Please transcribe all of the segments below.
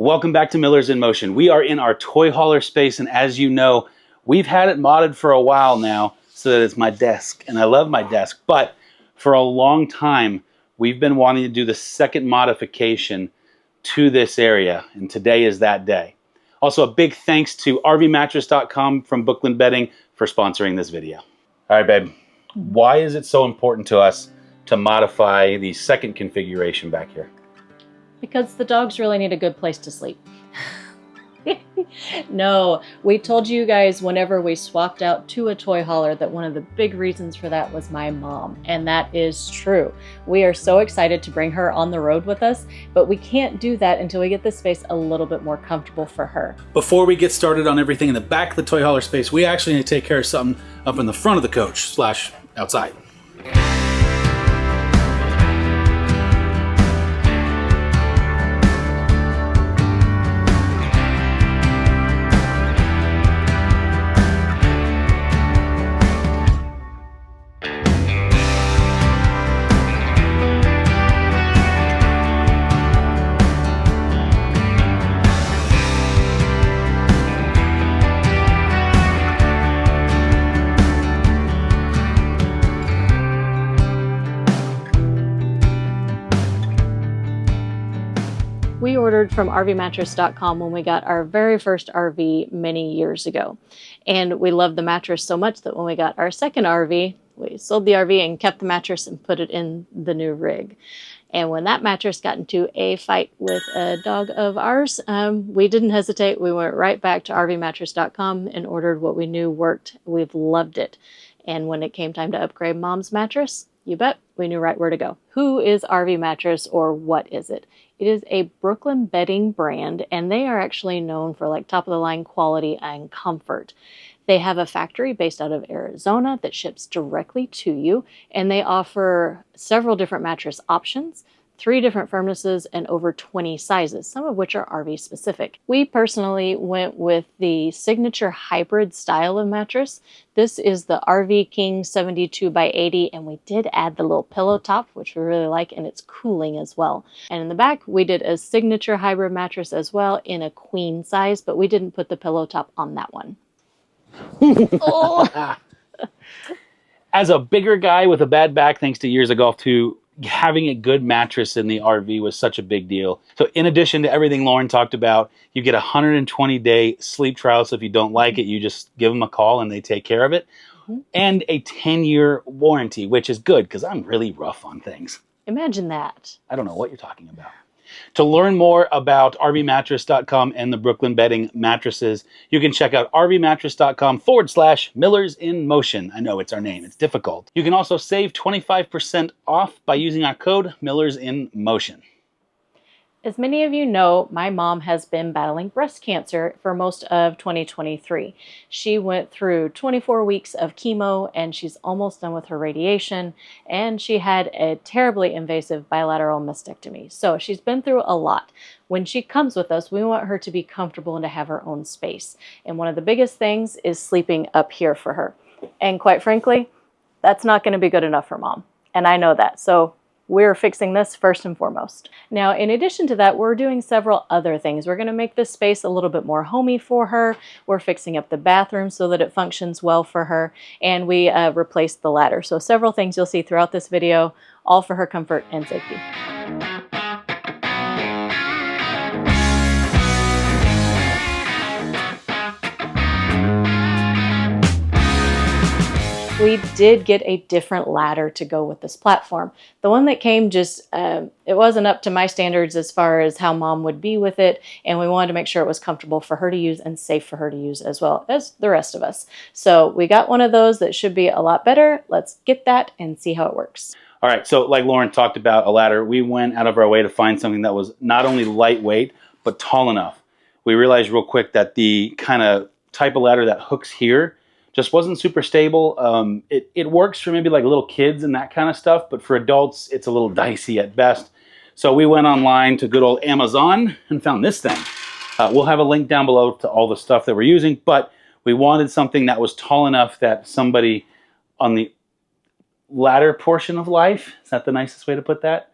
Welcome back to Millers in Motion. We are in our toy hauler space, and as you know, we've had it modded for a while now so that it's my desk, and I love my desk, but for a long time, we've been wanting to do the second modification to this area, and today is that day. Also, a big thanks to RVMattress.com from Brooklyn Bedding for sponsoring this video. All right, babe, why is it so important to us to modify the second configuration back here? Because the dogs really need a good place to sleep. No, we told you guys whenever we swapped out to a toy hauler that one of the big reasons for that was my mom, and that is true. We are so excited to bring her on the road with us, but we can't do that until we get this space a little bit more comfortable for her. Before we get started on everything in the back of the toy hauler space, we actually need to take care of something up in the front of the coach / outside. We ordered from RVMattress.com when we got our very first RV many years ago. And we loved the mattress so much that when we got our second RV, we sold the RV and kept the mattress and put it in the new rig. And when that mattress got into a fight with a dog of ours, we didn't hesitate. We went right back to RVMattress.com and ordered what we knew worked. We've loved it. And when it came time to upgrade Mom's mattress, you bet we knew right where to go. Who is RV Mattress, or what is it? It is a Brooklyn bedding brand, and they are actually known for like top of the line quality and comfort. They have a factory based out of Arizona that ships directly to you, and they offer several different mattress options, 3 different firmnesses, and over 20 sizes, some of which are RV specific. We personally went with the signature hybrid style of mattress. This is the RV King 72x80, and we did add the little pillow top, which we really like, and it's cooling as well. And in the back, we did a signature hybrid mattress as well in a queen size, but we didn't put the pillow top on that one. Oh. As a bigger guy with a bad back, thanks to years of golf too, having a good mattress in the RV was such a big deal. So in addition to everything Lauren talked about, you get a 120-day sleep trial. So if you don't like it, you just give them a call and they take care of it. And a 10-year warranty, which is good because I'm really rough on things. Imagine that. I don't know what you're talking about. To learn more about RVMattress.com and the Brooklyn Bedding mattresses, you can check out RVMattress.com/MillersInMotion. I know it's our name. It's difficult. You can also save 25% off by using our code MillersInMotion. As many of you know, my mom has been battling breast cancer for most of 2023. She went through 24 weeks of chemo, and she's almost done with her radiation, and she had a terribly invasive bilateral mastectomy. So she's been through a lot. When she comes with us, we want her to be comfortable and to have her own space. And one of the biggest things is sleeping up here for her. And quite frankly, that's not going to be good enough for Mom. And I know that. So we're fixing this first and foremost. Now, in addition to that, we're doing several other things. We're going to make this space a little bit more homey for her. We're fixing up the bathroom so that it functions well for her. And we replaced the ladder. So several things you'll see throughout this video, all for her comfort and safety. We did get a different ladder to go with this platform. The one that came just, it wasn't up to my standards as far as how Mom would be with it, and we wanted to make sure it was comfortable for her to use and safe for her to use as well as the rest of us. So we got one of those that should be a lot better. Let's get that and see how it works. All right, so like Lauren talked about a ladder, we went out of our way to find something that was not only lightweight, but tall enough. We realized real quick that the kind of type of ladder that hooks here just wasn't super stable. It works for maybe like little kids and that kind of stuff, but for adults, it's a little dicey at best. So we went online to good old Amazon and found this thing. We'll have a link down below to all the stuff that we're using, but we wanted something that was tall enough that somebody on the latter portion of life, is that the nicest way to put that?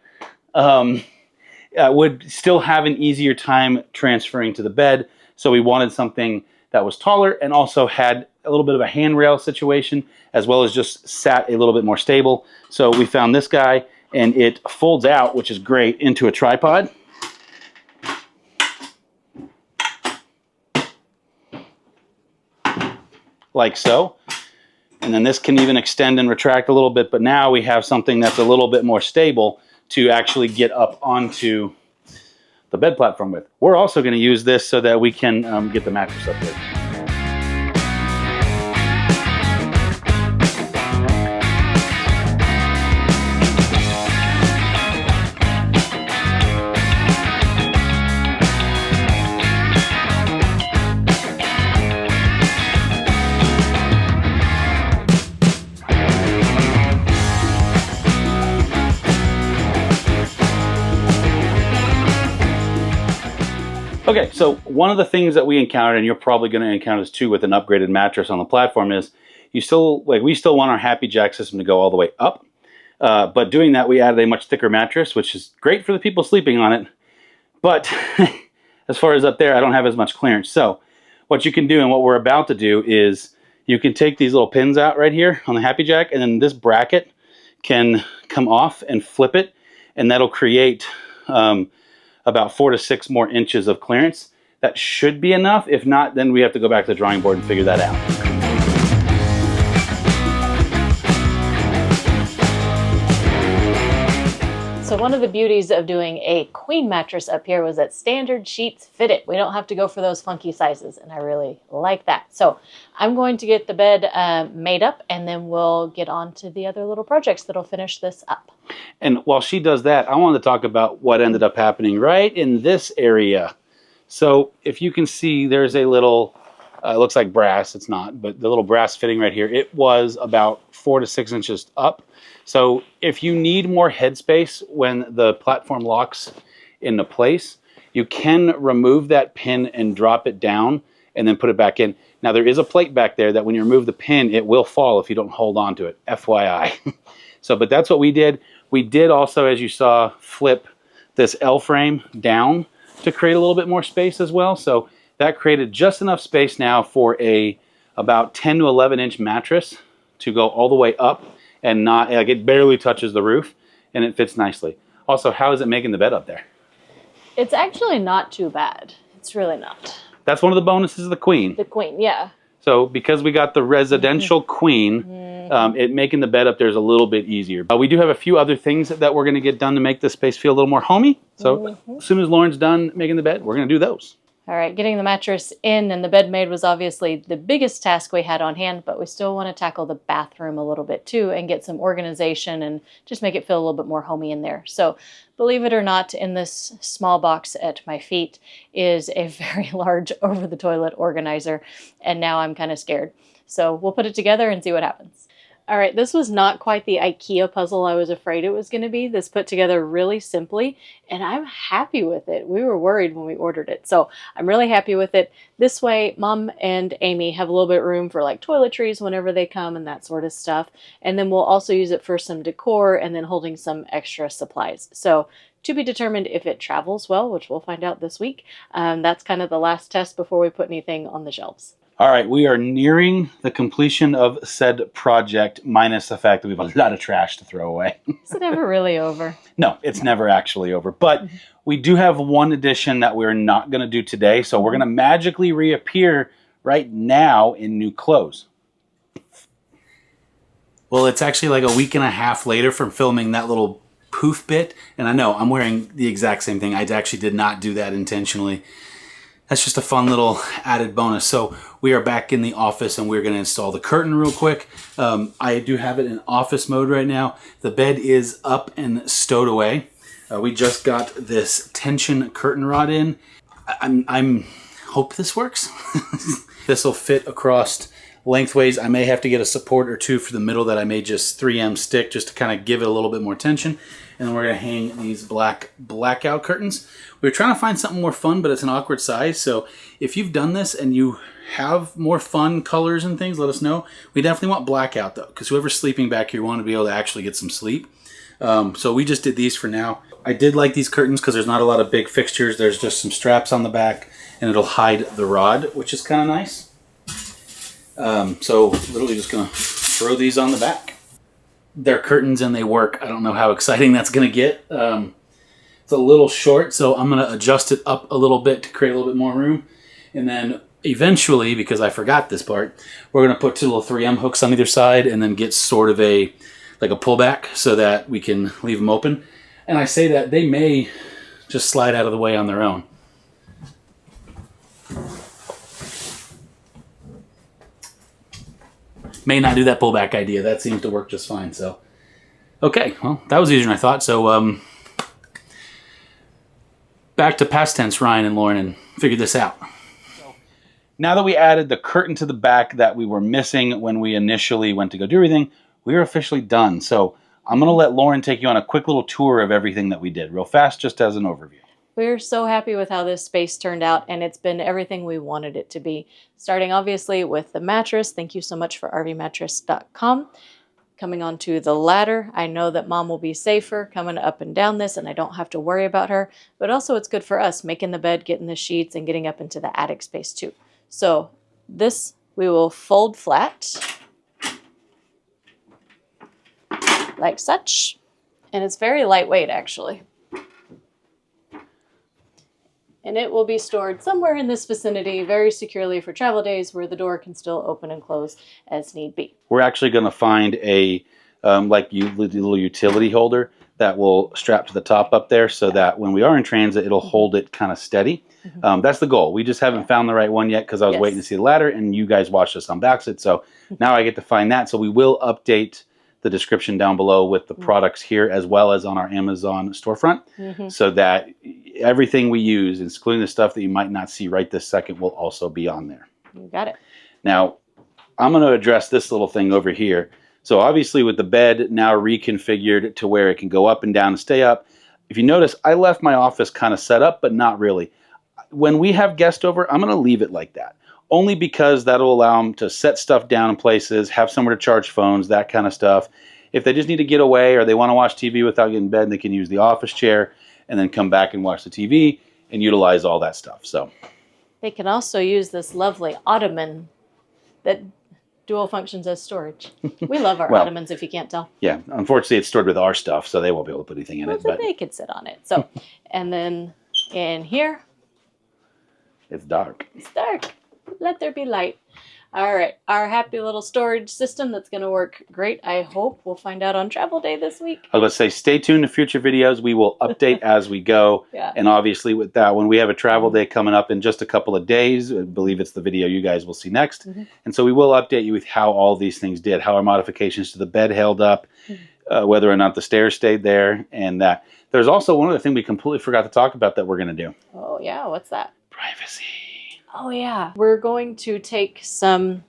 would still have an easier time transferring to the bed. So we wanted something that was taller and also had a little bit of a handrail situation, as well as just sat a little bit more stable. So we found this guy, and it folds out, which is great, into a tripod. Like so. And then this can even extend and retract a little bit, but now we have something that's a little bit more stable to actually get up onto the bed platform with. We're also going to use this so that we can get the mattress up there. Okay, so one of the things that we encountered, and you're probably going to encounter this too with an upgraded mattress on the platform, is we still want our Happy Jack system to go all the way up. But doing that, we added a much thicker mattress, which is great for the people sleeping on it. But as far as up there, I don't have as much clearance. So what you can do, and what we're about to do, is you can take these little pins out right here on the Happy Jack, and then this bracket can come off and flip it, and that'll create about 4 to 6 more inches of clearance. That should be enough. If not, then we have to go back to the drawing board and figure that out. So one of the beauties of doing a queen mattress up here was that standard sheets fit it. We don't have to go for those funky sizes, and I really like that. So I'm going to get the bed made up, and then we'll get on to the other little projects that'll finish this up. And while she does that, I wanted to talk about what ended up happening right in this area. So if you can see, there's a little, it looks like brass, it's not, but the little brass fitting right here, it was about 4 to 6 inches up. So if you need more headspace when the platform locks into place, you can remove that pin and drop it down and then put it back in. Now there is a plate back there that when you remove the pin, it will fall if you don't hold on to it, FYI. So, but that's what we did. We did also, as you saw, flip this L-frame down to create a little bit more space as well. So that created just enough space now for a about 10 to 11 inch mattress to go all the way up, and not, like, it barely touches the roof, and it fits nicely. Also, how is it making the bed up there? It's actually not too bad. It's really not. That's one of the bonuses of the queen. The queen, yeah. So because we got the residential queen, making the bed up there is a little bit easier. We do have a few other things that we're going to get done to make this space feel a little more homey. So as soon as Lauren's done making the bed, we're going to do those. All right, getting the mattress in and the bed made was obviously the biggest task we had on hand, but we still want to tackle the bathroom a little bit too and get some organization and just make it feel a little bit more homey in there. So believe it or not, in this small box at my feet is a very large over-the-toilet organizer, and now I'm kind of scared. So we'll put it together and see what happens. All right, this was not quite the IKEA puzzle I was afraid it was going to be. This put together really simply, and I'm happy with it. We were worried when we ordered it, so I'm really happy with it. This way, Mom and Amy have a little bit of room for like toiletries whenever they come and that sort of stuff. And then we'll also use it for some decor and then holding some extra supplies. So to be determined if it travels well, which we'll find out this week. That's kind of the last test before we put anything on the shelves. All right, we are nearing the completion of said project, minus the fact that we have a lot of trash to throw away. Is it ever really over? No, it's never actually over. But we do have one addition that we're not going to do today, so we're going to magically reappear right now in new clothes. Well, it's actually like a week and a half later from filming that little poof bit, and I know I'm wearing the exact same thing. I actually did not do that intentionally. That's just a fun little added bonus. So we are back in the office and we're going to install the curtain real quick. I do have it in office mode right now. The bed is up and stowed away. We just got this tension curtain rod in. I'm hope this works. This will fit across lengthways. I may have to get a support or two for the middle that I may just 3M stick just to kind of give it a little bit more tension. And then we're going to hang these blackout curtains. We were trying to find something more fun, but it's an awkward size. So if you've done this and you have more fun colors and things, let us know. We definitely want blackout though, because whoever's sleeping back here want to be able to actually get some sleep. So we just did these for now. I did like these curtains because there's not a lot of big fixtures. There's just some straps on the back, and it'll hide the rod, which is kind of nice. So literally just going to throw these on the back. They're curtains and they work. I don't know how exciting that's going to get. It's a little short, so I'm going to adjust it up a little bit to create a little bit more room. And then eventually, because I forgot this part, we're going to put 2 little 3M hooks on either side and then get sort of like a pullback so that we can leave them open. And I say that they may just slide out of the way on their own. May not do that pullback idea. That seems to work just fine. So, okay, well, that was easier than I thought. So, back to past tense, Ryan and Lauren, and figured this out. Now that we added the curtain to the back that we were missing when we initially went to go do everything, we are officially done. So I'm going to let Lauren take you on a quick little tour of everything that we did real fast, just as an overview. We're so happy with how this space turned out, and it's been everything we wanted it to be. Starting obviously with the mattress. Thank you so much for RVMattress.com. Coming on to the ladder. I know that Mom will be safer coming up and down this, and I don't have to worry about her. But also it's good for us, making the bed, getting the sheets, and getting up into the attic space too. So this we will fold flat, like such. And it's very lightweight actually. And it will be stored somewhere in this vicinity very securely for travel days where the door can still open and close as need be. We're actually going to find a little utility holder that will strap to the top up there so that when we are in transit, it'll hold it kind of steady. That's the goal. We just haven't found the right one yet because I was waiting to see the ladder, and you guys watched us unbox it. So now I get to find that. So we will update the description down below with the products here as well as on our Amazon storefront so that everything we use, including the stuff that you might not see right this second, will also be on there. You got it. Now, I'm going to address this little thing over here. So obviously with the bed now reconfigured to where it can go up and down and stay up, if you notice, I left my office kind of set up, but not really. When we have guests over, I'm going to leave it like that. Only because that'll allow them to set stuff down in places, have somewhere to charge phones, that kind of stuff. If they just need to get away or they want to watch TV without getting in bed, they can use the office chair and then come back and watch the TV and utilize all that stuff. So they can also use this lovely ottoman that dual functions as storage. We love our ottomans, if you can't tell. Yeah, unfortunately it's stored with our stuff, so they won't be able to put anything in it. But they could sit on it. So, and then in here, it's dark. It's dark. Let there be light. All right, our happy little storage system that's going to work great, I hope. We'll find out on travel day this week. I was going to say, stay tuned to future videos. We will update as we go. And obviously with that, when we have a travel day coming up in just a couple of days, I believe it's the video you guys will see next. And so we will update you with how all these things did, how our modifications to the bed held up, whether or not the stairs stayed there, and that. There's also one other thing we completely forgot to talk about that we're going to do. Oh, yeah. What's that? Privacy. Oh yeah, we're going to take something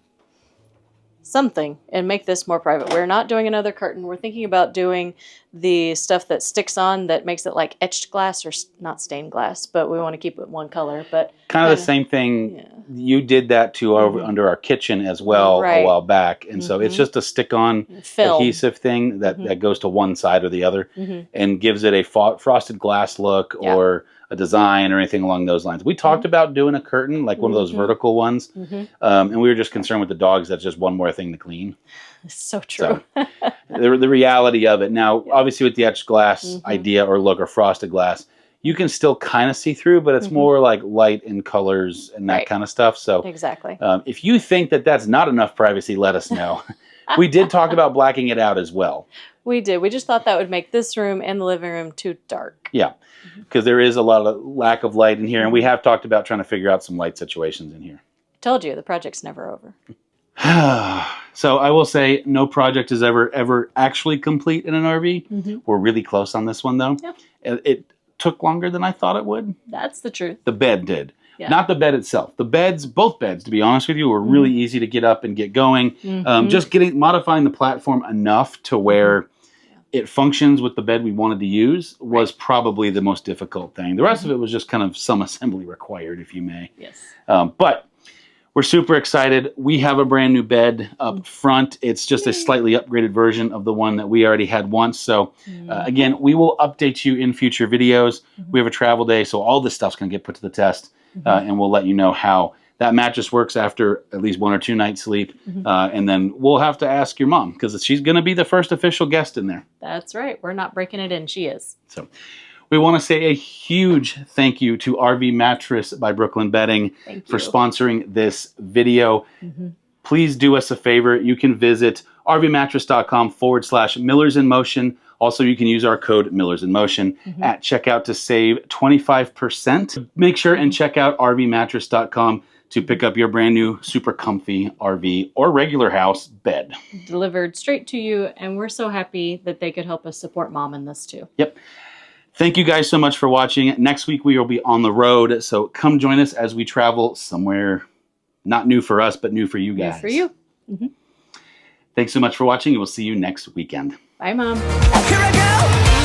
and make this more private. We're not doing another curtain. We're thinking about doing the stuff that sticks on that makes it like etched glass or not stained glass, but we want to keep it one color. But kind of the same thing. Yeah. You did that to under our kitchen as well a while back, and so it's just a stick-on adhesive thing that goes to one side or the other and gives it a frosted glass look or a design or anything along those lines. We talked about doing a curtain, like one of those vertical ones, and we were just concerned with the dogs. That's just one more thing to clean. So true. So, the reality of it. Now, obviously with the etched glass idea or look or frosted glass, you can still kind of see through, but it's more like light and colors and that kind of stuff. So exactly. If you think that that's not enough privacy, let us know. We did talk about blacking it out as well. We did. We just thought that would make this room and the living room too dark. Yeah, because there is a lot of lack of light in here, and we have talked about trying to figure out some light situations in here. Told you, the project's never over. So I will say no project is ever actually complete in an RV. We're really close on this one, though. Yeah. It took longer than I thought it would. That's the truth. The bed did. Yeah. Not the bed itself. The beds, both beds, to be honest with you, were really easy to get up and get going. Just modifying the platform enough to where it functions with the bed we wanted to use was probably the most difficult thing. The rest of it was just kind of some assembly required, if you may. Yes. But We're super excited. We have a brand new bed up front. It's just a slightly upgraded version of the one that we already had once. So again, we will update you in future videos. We have a travel day, so all this stuff's going to get put to the test, and we'll let you know how that mattress works after at least 1 or 2 nights sleep. And then we'll have to ask your mom, because she's going to be the first official guest in there. That's right. We're not breaking it in. She is. So we want to say a huge thank you to RV Mattress by Brooklyn Bedding for sponsoring this video. Please do us a favor. You can visit rvmattress.com/MillersInMotion. Also, you can use our code MillersInMotion at checkout to save 25%. Make sure and check out rvmattress.com to pick up your brand new super comfy RV or regular house bed. Delivered straight to you, and we're so happy that they could help us support Mom in this too. Yep. Thank you guys so much for watching. Next week we will be on the road, so come join us as we travel somewhere not new for us, but new for you guys. New for you. Thanks so much for watching, and we'll see you next weekend. Bye, Mom. Here I go.